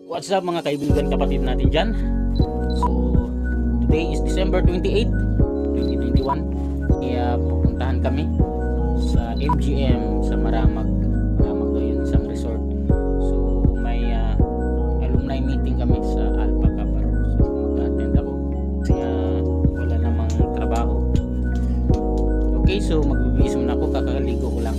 What's up mga kaibigan, kapatid natin dyan. So today is December 28, 2021. Kaya pupuntahan kami sa MGM sa Maramag daw yun, isang resort. So may alumni meeting kami sa Alpha Kaparo. So mag-attend ako kasi wala namang trabaho. Okay, so magbibihis muna ako, kakaligo ko lang.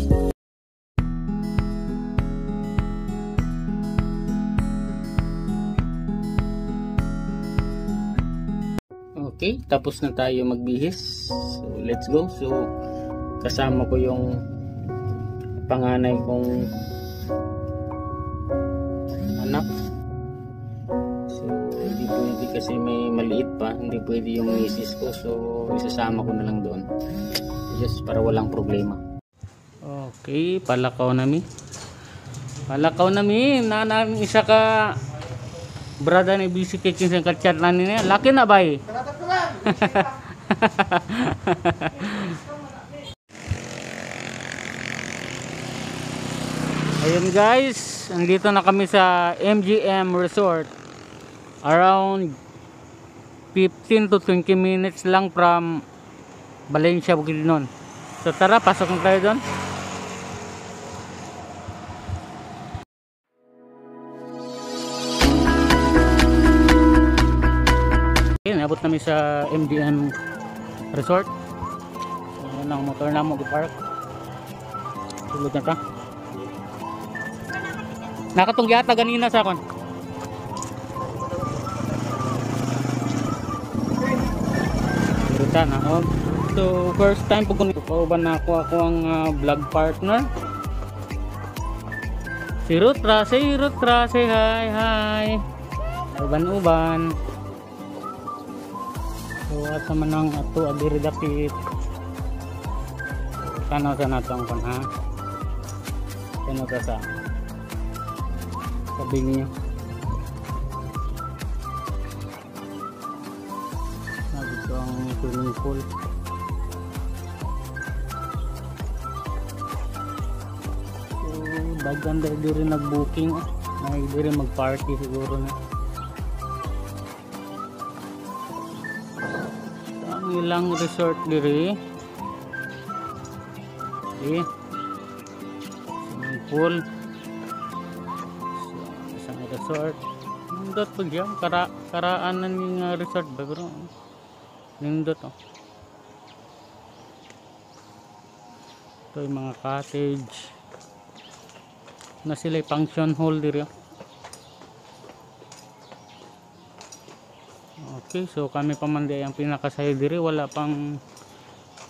Okay, tapos na tayo magbihis. So, let's go. So, kasama ko yung panganay kong anak. So, hindi pwede kasi may maliit pa. Hindi pwede yung misis ko. So, isasama ko na lang doon. Just para walang problema. Okay, palakaw nami. Palakaw nami. Nanang isa ka brada ni busy kitchen sa kachat na niya. Laki na ba eh? Ayun guys, andito na kami sa MGM Resort. Around 15 to 20 minutes lang from Valencia, Bukidnon. So tara, pasok na tayo doon. Abot namin sa MGM Resort. Ayan ang motor na mo park. Tulog na ta. Nakatunggyata ganina sa akon. Dito na. So first time po ko pauban na ako ang vlog partner. Si Rutra, say hi. Uban. So at naman ang ato adiri dapit tanaw sa natong kon ha tanaw ka sa sabi niyo dito ang swimming pool. So daghan diri nag-booking may diri mag-party siguro na. Ilang resort diri. Okay. Swimming pool. So, isang resort. Nindot po dyan. Karaanan yung resort ba? Pero nindot oh. Ito yung mga cottage. Na sila yung function hall diri oh. Okay, so kami pa man ang pinakasayo diri, wala pang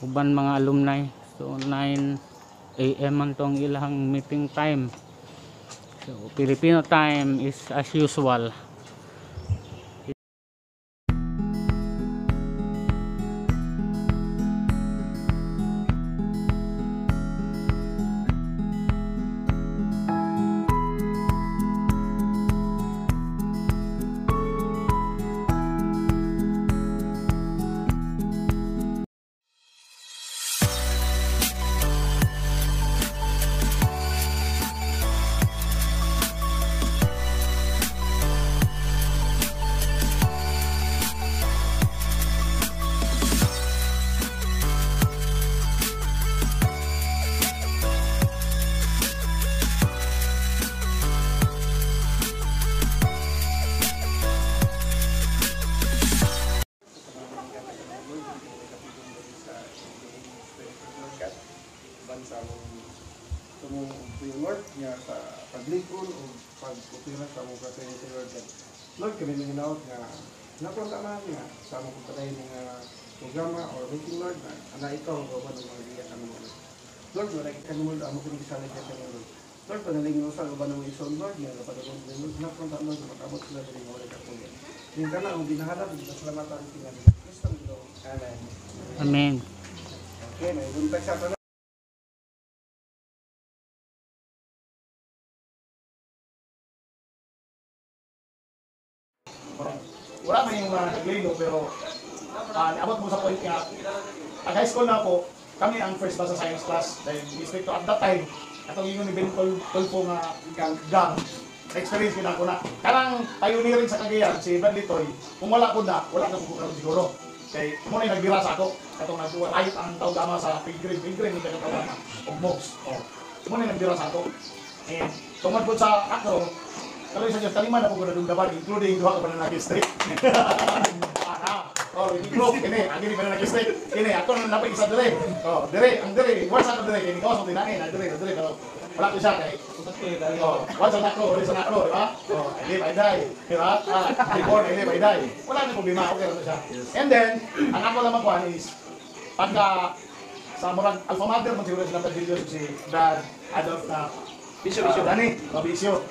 uban mga alumni. So 9 AM man tong ilang meeting time. So Filipino time is as usual. Lord niya sa paglikod o pagpupira sa mga katay sa Lord. Lord, kami nanginaot nga napunta niya sa mga katay ng programa o meeting Lord na ana ikaw ang gawa ng mga liya kami Lord. Lord, wala kami Lord, amo kong gisalig ka kami Lord. Lord, panaling sa gawa ng ison Lord, nga napadagong ng Lord, napunta Lord, makabot sila din mga ulit ako yan. Yung ka na, ang binahalap, salamatan ang tingnan. Kristo ang Lord. Amen. Amen. Okay, may buntag sa ito. Wala man yung naglino pero abot mo sa point nga high school na ako, kami ang first ba sa science class dahil inspector at that time atong ingon ni Ben Tulfo nga gang experience ko na. Karang pioneering sa Cagayan, si Bradley Toy, kung wala ko na, wala na ko siguro. Kaya muna yung nagbira sa ako, katong nagtuwa, ayot ang tawag ama sa pilgrim, yung pinagkatawa na, o mogs. Muna yung nagbira sa ako. And tungod po sa ako, kalau sa Diyos, kaliman ako ko na dumdaban, including duha ka pa na nag-steak. Oh, ini, ini pa na nag-steak. Ini, ako na napay isa dire. Oh, dire, ang dire, wala sa dire, kini ko sa tinain, dire, pero wala ko siya kay. Oh, wala sa nakro, di ba? Oh, hindi pa iday, di ba? Report, hindi pa iday. Wala na problema, okay na siya. And then, ang ako lang makuha is, pagka sa murag alpha mater man siguro sila video si Dad Adolf na bisyo dani, bisyo.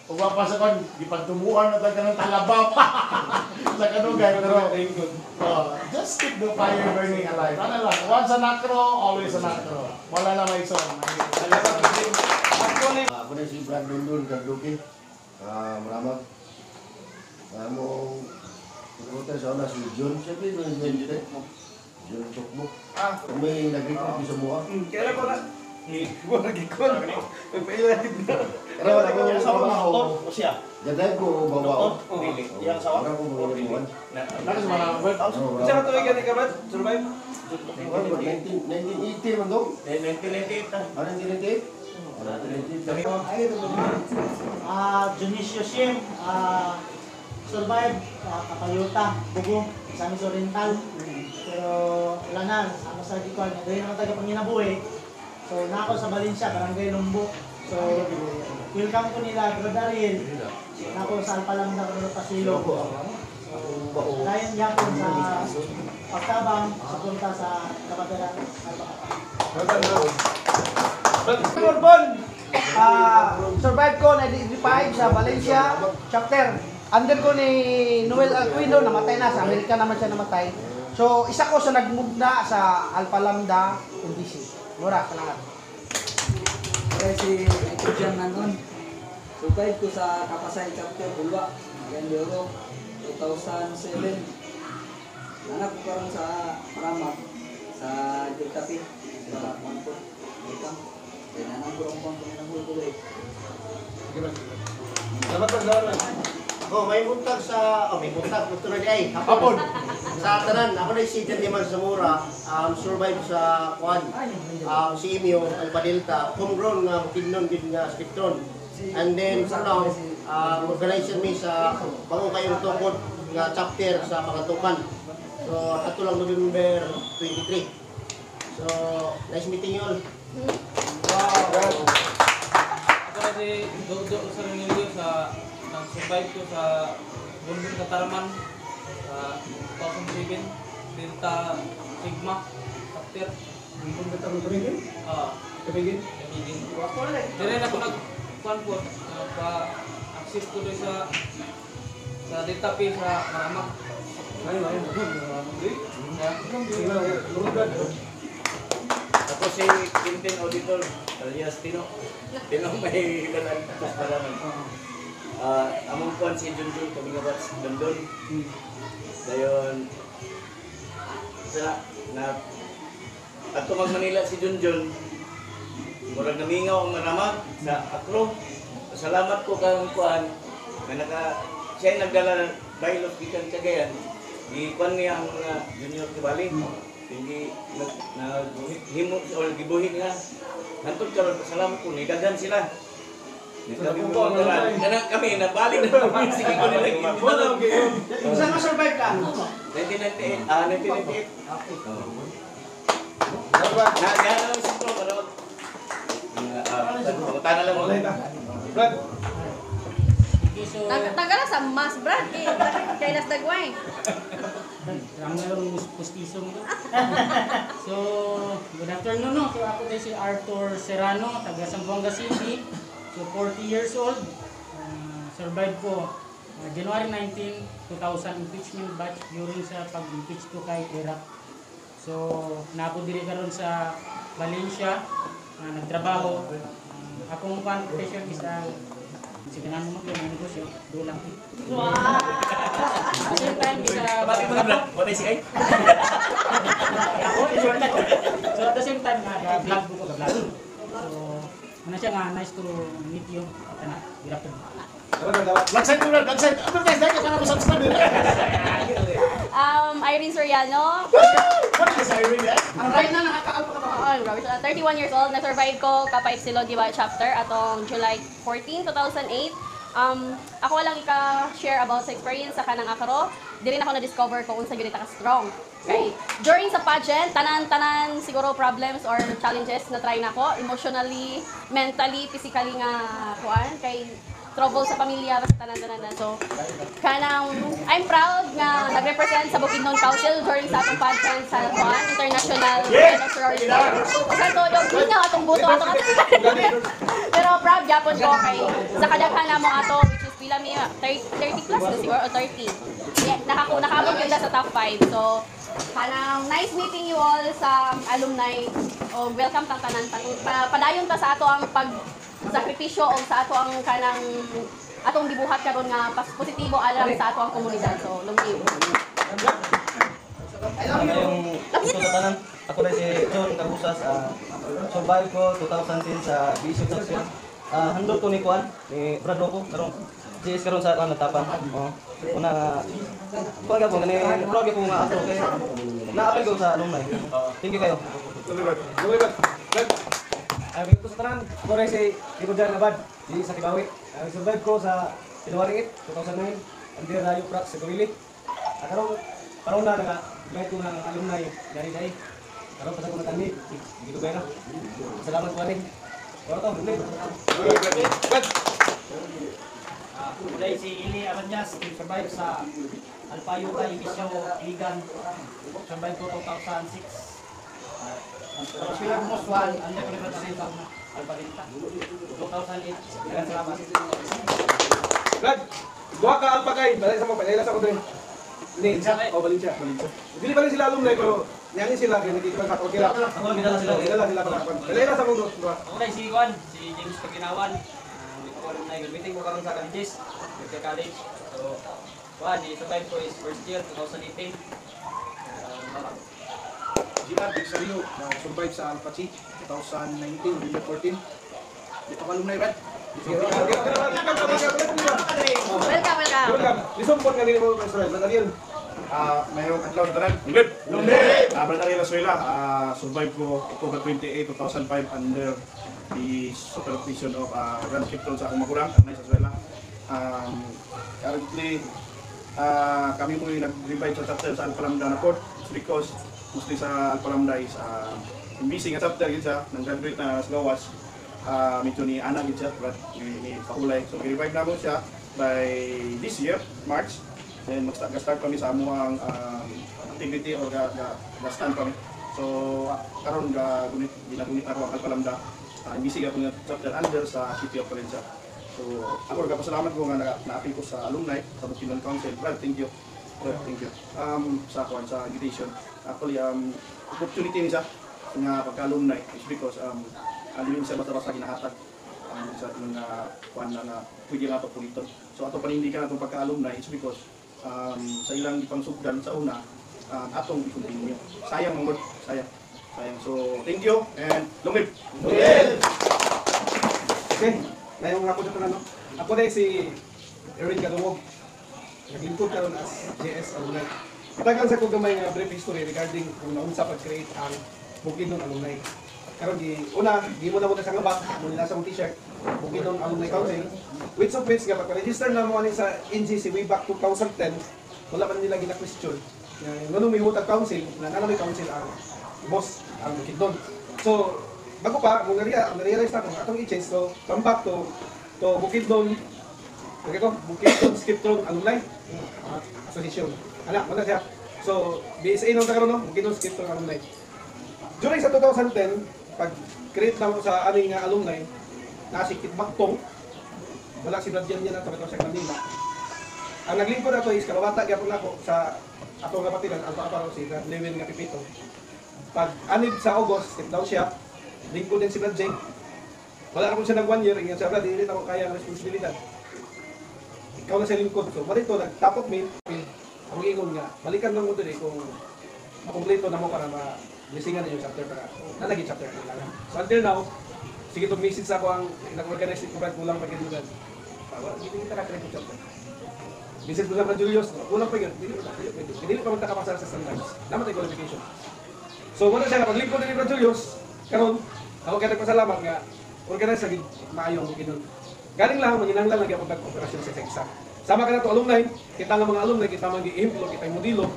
Ug pa sa kon gipagtumuan na talaga ng talabaw sa kanugay pero just keep the fire burning alive. Ano lang, once a nakro, always a nakro. Wala na may son. Ako na si Brad Dundun Karduki. Maramag. Among pagkakita sa una si John. Siyempre, John Tokmo. May nag-record sa buha. Kaya ko na. Ibu lagi kon. Pagpailan na. Pero wala ko sa mga O siya? Gaday ko bawa. Dili. Yang sawa? Wala ko mga buwan. Naka sa mga bird house. Sa to igani ka ba? Survive. 1980 man do. 1998 na. Ano 1988? 1988. Junicio Shim, survive, Kapayuta, Bugo, Samis Oriental. Pero wala na, ano sa Gikon, gawin naman taga Panginabuhi. So na ako sa Valencia, Barangay Lumbo. So welcome ko nila, Bro Daryl. Na ako sa Alpalanda, Bro Pasilo. Layan yapon sa pagtabang, sa punta sa Kapatera. Bourbon, survive ko na 95 sa Valencia chapter. Under ko ni Noel Alquino, namatay na, sa Amerika naman siya namatay. So, isa ko sa nag-move na sa Alpha Lambda, NDC. Mura, salamat. Okay, si Ito Jan Nanon. Survive ko sa Kapasay chapter, Bulwa, Gandoro, 2007. Nanak ko karon sa Maramag, sa Jiltapi, sa Manpur. Ikang, kaya nanak ko ang pang panginabuhi ko eh. Dapat paglawan. Oh, may buntag sa may buntag gusto na ay Hapon. sa tanan ako na si Jan sa Mura, survive sa Kwan. Si Emio ang Padilta, homegrown nga kidnon gid nga Spectron. And then for now, organization mi sa bago kayong tukod nga chapter sa Pakatukan. So ato lang November 23. So nice meeting you all. Ako na si Dodo sa Rinilio sa survive ko sa Bundong Kataraman sa 2007 Delta Sigma Chapter. Kung katang tumingin, tumingin. Dire na ko nagkuhan po pa-access ko doon sa Delta P sa Maramag. Ayun. Ako si Quintin Auditor, alias Tino. Tino may hilalan sa paraman. Among kuan si Junjun, kami nga bat sa London. Dayon, na ato mag Manila si Junjun. Murag namingaw ang Maramag sa Akro. Salamat ko kang kuan na siya nagdala ng bailot gikan Cagayan. Gikuan niya ang mga junior kibali. Hindi himo or gibuhin nga. Nantod karon salamat ko ni daghan sila. Kami nabalik na kami sige ko nila gid. Saan ka survive ka? 1998. 1998. Nagano si Pro pero tana lang mo. Brad, So, Tagal sa mas, Brad. Kay Las Dagway. ang mayroong pustiso mo. So, good afternoon. No? So, ako tayo si Arthur Serrano, taga Zamboanga City. So, 40 years old. Survived ko January 19, 2000 impeachment batch during sa pag-impeach ko kay Iraq. So, napo diri karon sa Valencia, nagtrabaho. Akong profession is sige na mo yung negosyo, dulang. At the same time, What is it? so at the same time, vlog ko ka vlog. So, Ano siya nga, nice to meet you. Ano, hirap to. Blackside ko na, blackside. Advertise dahil ka na mo subscribe. Irene Soriano. What is Irene? Ang right na nakakaalpa ka ba? 31 years old. Na-survive ko Kappa Epsilon Diba chapter atong July 14, 2008. Ako lang ika-share about sa experience sa kanang akro. Di rin ako na-discover kung unsa gyud ka strong. Okay. During sa pageant, tanan siguro problems or challenges na try nako, emotionally, mentally, physically nga kuan kay trouble sa pamilya basta tanan. So kanang I'm proud nga nag-represent sa Bukidnon Council during sa atong pageant sa kuan international sorority. Usa to dog nga atong buto ato. Pero proud gyapon ko kay sa kadaghan namo ato which is pila mi 30 plus na siguro o 30. Yeah, nakaabot ganda sa top 5. So kanang nice meeting you all sa alumni. O welcome tang tanan padayon ta sa ato ang pagsakripisyo o sa ato ang kanang atong gibuhat karon nga positibo alam sa ato ang komunidad. So lungib. Yung ito sa tanan, ako na si John Cabusas, survive ko 2010 sa BSU Section. Handol ko ni Kuan, ni Brad Loco, karong GS karon sa natapan. Una kuan gyapon kani proud gyapon nga ato kay naapil ko sa alumni. Thank you kayo. Ito sa tanan, ako rin si Ibujan Abad, di sa Tibawi. Survive ko sa January 8, 2009, under Rayo Prax sa Gawili. Karon na nag-guide ko ng alumni dari. Karon pa sa ko natani, dito ba na. Salamat po rin. Karon to, ulit. Today si Ili Aranyas, survive sa Alpayuta, Ibisyo, Iligan. Survive ko 2006. Tapos sila mo Swan, ano ko rin sa Alpalinta. 2008, ilan salamat. Brad, buha ka alpakay, balay sa mga panayilas ako din. Valencia. Dili pa rin sila alumni, pero nyanin sila, kaya nakikipag okay lang. Ako lang gidala sila. Nagdala sila pagkakuan. Panayilas ako doon. Okay, si Juan, si James Paginawan. Meeting ko karon sa colleges, sa college. So, Juan, sa time ko is first year, 2018. Gian Dixario, survive sa Alpha Chi, 2019, 2014. Dito ka alumni, Brad. Welcome. Listen po nga nila mo, Mr. Brad Ariel. Mayroong adlaw tanan. Lunggit! Brad Ariel Asuela, survive ko October 28, 2005 under the supervision of Grand Captain sa akong magulang, Arnay Asuela. Currently, kami po yung nag-revive sa chapter sa Alpalambda na court because mostly sa Alpalambda is busy nga chapter yun siya, nang-graduate na sa gawas. Medyo ni Ana yun siya, but ni Pahulay. So, i-revive na mo siya by this year, March. Then mag-start kami sa amuang activity or ga-stand kami. So, karon ginagunit ako ang Alpalambda. Busy ka po nga chapter under sa City of Valencia. So, ako nagpasalamat ko nga na-appeal ko sa alumni sa Bukidnon Council. Brad, thank you. Brad, thank you. Sa invitation. Actually, opportunity niya nga pagka-alumni is because ano yun siya basta-basta ginahatag sa mga kuwan na pwede nga ito puliton. So, ato panindigan atong pagka-alumni is because sa ilang ipangsugdan sa una, atong i-continue. Sayang mga sayang. So, thank you and lungib! Okay, ngayong ako sa tanong. Ako na si Erin Kadungog. Naglingkod karon as JS alumni. Tagal sa kong gamay nga brief history regarding kung naunsa pag-create ang Bukidnon Alumni. Karon una, di mo na muna sa ngabak, muna sa mong t-shirt, Bukidnon Alumni Council. Which of which nga pagka-register na mo sa NGC way back 2010, wala man nila gina-question. Nganong may hutag council, na may council ang boss ang Bukidnon. So, bago pa, kung na-realize na kung atong i-change to, come back to Bukidnon, Bukidnon Skiptron Alumni Association. Anak, wala siya. So, BSA nung tagaroon, no? Bukidnon Skiptron Alumni. During sa 2010, pag-create na mo sa aming alumni, nasi Kit Baktong, wala si Brad Jan na tapos sa Manila. Ang naglingkod na ito is kalawata gyapon ako sa atong kapatiran, ang paaparo si Lewin nga Pipito. Pag-anib sa August, step down siya, lingkod din si Brad Jan. Wala na po siya ng 1 year, ingat siya, Brad, hindi ako kaya ang responsibilidad. Ikaw na sa lingkod. So, marito, nagtapot me, ang ingon nga, balikan lang mo doon kung makumpleto na mo para ma-blessingan na yung chapter para nalagin chapter na lang. So until now, sige itong message ako ang nag-organize ko Brad kulang pa ginugan. Hindi kita ka-try ko chapter. Message ko lang Brad Julius, kulang pa yun. Hindi pa magkakapasara sa standards. Naman tayo qualification. So muna siya, pag-link ko din ni Brad Julius, karon ako kaya nagpasalamat nga, organize sa maayong ginugan. Galing lang, manginanglan lagi ako pag-operasyon sa exam. Sama ka na ito alumni, kita nga mga alumni, kita mga gi-implo, kita yung modelo.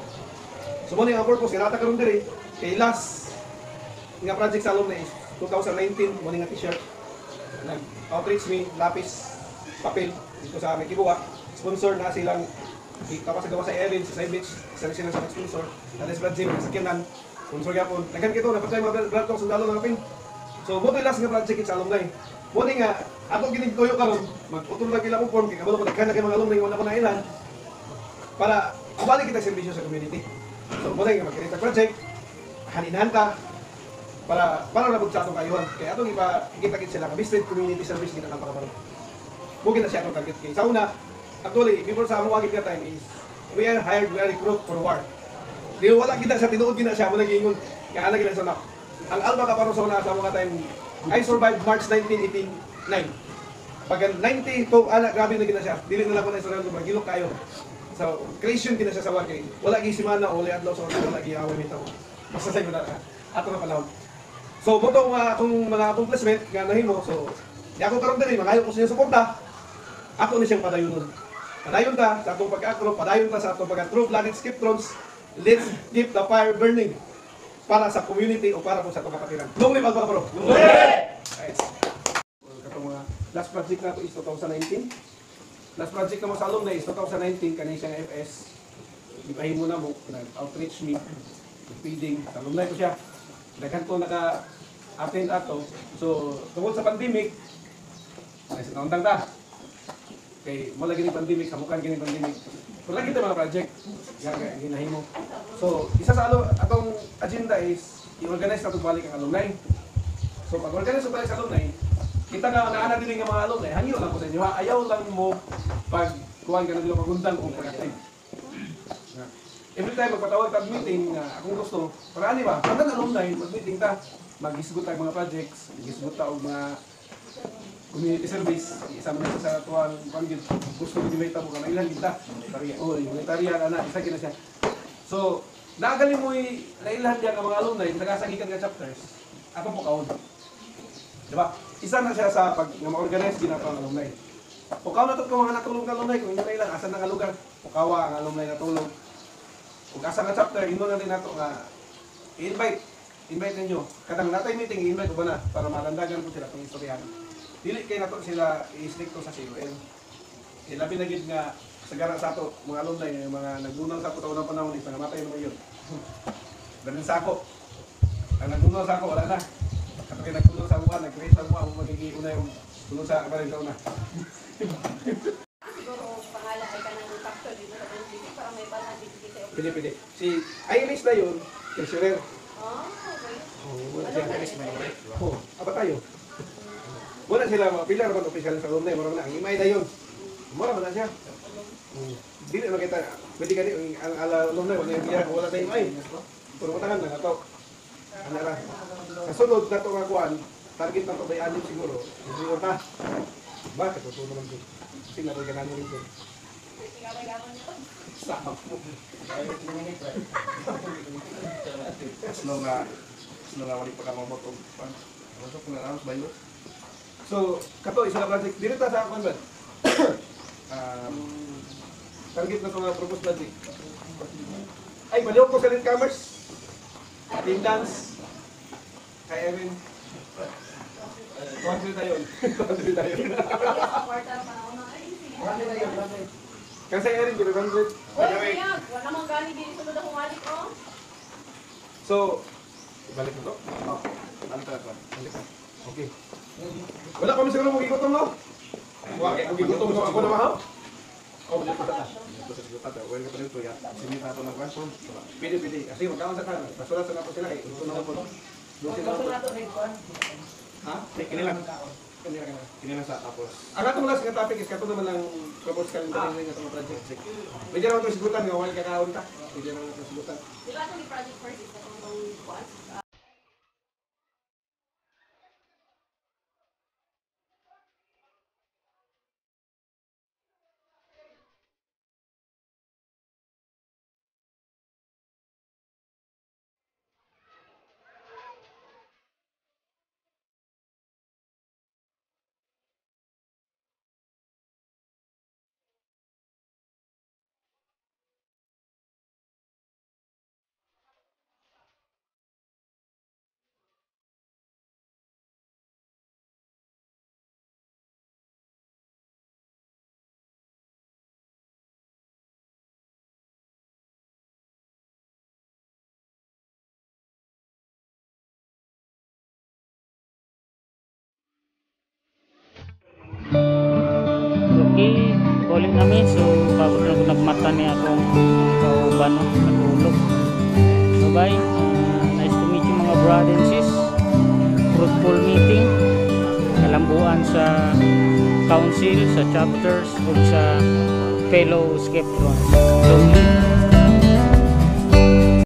So muna yung purpose, kinata karon diri kay last nga project sa alumni is 2019, muna nga t-shirt. Nag-outreach me, lapis, papel, dito sa amin kibuwa. Sponsor na silang, tapos sa gawa sa Erin, sa Side Beach, isa sila sa sponsor. Nalis Brad Jim, sa Kinan, sponsor yapon. Nagkan kito, napatay mga Brad kong sundalo ng pin. So buto last nga project sa alumni. Muna nga, ato ginigtoyo karon, mag-utol na kila ko form, kaya kabalo ko nagkan na kay mga alumni, wala ko na ilan, para kubalik kita servisyo sa community. So muna nga, mag-create project, haninahan ka, para nabog sa atong kayuhan. Kaya atong ikita-kit sila, business community service kita ng pagkaparoon. Bugin na siya atong target kay. Sa una, actually, before sa among wagit ka time is, we are hired, we are recruit for war. Di wala kita sa tinuod gina siya, muna giingon, kaya alam kita sa nak. Ang alba ka parang sa una sa mga time, I survived March 1989. Pag 90 to, grabe na gina siya. Dili na lang ko na sa rando, magilok kayo. So, creation gina siya sa war kay. Wala gi simana o wala adlaw sa wala gi away nito. Basta sa na ato na panahon. So, buto akong mga accomplishment nga nahimo. So, di ako karon diri, magayo ko sa inyo suporta. Ako ni siyang padayonon. Padayon ta sa atong pag-acro, padayon ta sa atong pag-true blooded skeptrons. Let's keep the fire burning para sa community o para po sa atong kapatiran. Long live Alba Kaparo. Right. Katong mga last project na to is 2019. Last project na mo sa alumni is 2019 kanina siyang FS. Ibahin mo na mo, outreach me, feeding, sa alumni ko siya. Daghan ko naka-attend ato. So, tungkol sa pandemic, ay sa taon ta. Kay wala gini pandemic, samukan gini pandemic. Wala kita mga project, ginahimo. So, isa sa atong agenda is i-organize na balik ang alumni. So, pag organize na balik sa alumni, kita nga naana din ng mga alumni, hangyo lang ko sa inyo ha, ayaw lang mo pag kuhan ka na dito pagundang kung pag-active. Every time magpatawag tag meeting, akong gusto, para ani ba, pag alumni, mag-meeting ta, mag-isgot tayo mga projects, mag-isgot tayo mga community service, isama na sa tuwang panggil, gusto ko dimay mo ka na ilan kita. Oo, yung militarian, isa kina siya. So, nagaling mo nailan diyan ang mga alumni, nagasagikan nga chapters, ato po kaon. Diba? Isa na siya sa pag ma-organize ginagawa ng alumni. Pukaw na ito kung mga natulong na alumni, kung hindi na ilan, asan na lugar, pukawa ang alumni natulong. Kung asa nga chapter, ino na rin nato nga i-invite ninyo. Kadang natay meeting, i-invite ko ba na para malandagan po sila itong istoryahan. Dili kayo nato sila i-stricto sa CUL. Labi na gid nga sagara sa ato mga alumni nga mga nagunang sa ato taon ng panahon is nangamatay naman yun. Danin sa ako. Ang nagunang sa ako wala na. Kapag nagtulong sa buwan, nag-create sa buwan, magiging una yung tulong sa kabaling taon na. Siguro pangalan ay kanang factor dito sa PNP para may balance dito sa Pwede. Si Iris na yun, treasurer. okay. Wala siya Iris na yun. Aba tayo. Wala sila mapila naman official sa alumni, mura na. Ang imay na yun. Mura ba na siya? Dili naman kita, pwede ka ang alumni, wala tayong imay. Puro matangan na ito. Ano na? Sa sunod na ito nga kuhan, target na ito by anim siguro. Siguro ta. Ba, katutunan naman ito. Kasi naroy ka namin ito. Stop. Slow nga wali pa ka mamotong. Masok na naros ba yun? So, kato, isa na project. Dito sa ako ba? Target na ito nga proposed project. Ay, maliw ko sa Commerce. Attendance. Kay Erin. 200 tayo. 200 tayo. Kasi Erin, 200. Wala mong gani din sunod akong alit, oh. So, balik mo to? Oo. Balik ka. Okay. Wala kami siguro mong igutom, no? Wala kong igutom ko ako na mahal? Oh, balik ko ta. Well, ka pa rin ito yan. Sinita ito ng question. Pwede. Kasi magkaman sa kanan. Pasulat sa nato sila eh. Gusto na po. Ha? Kinilang. Kinilang sa tapos. Ang atong last nga topic is kato naman lang propose ka rin tayo ng atong project. Pwede naman ito sigutan. Ngawal kakaon ta. Pwede naman ito sigutan. Di ba itong project first is itong kuwan? ulit namin. So bago na ko nagmata niya akong kauban no, natulog. So bye. Nice to meet you mga brother and sis. Fruitful meeting. Kalambuan sa council, sa chapters, o sa fellow skeptrons. So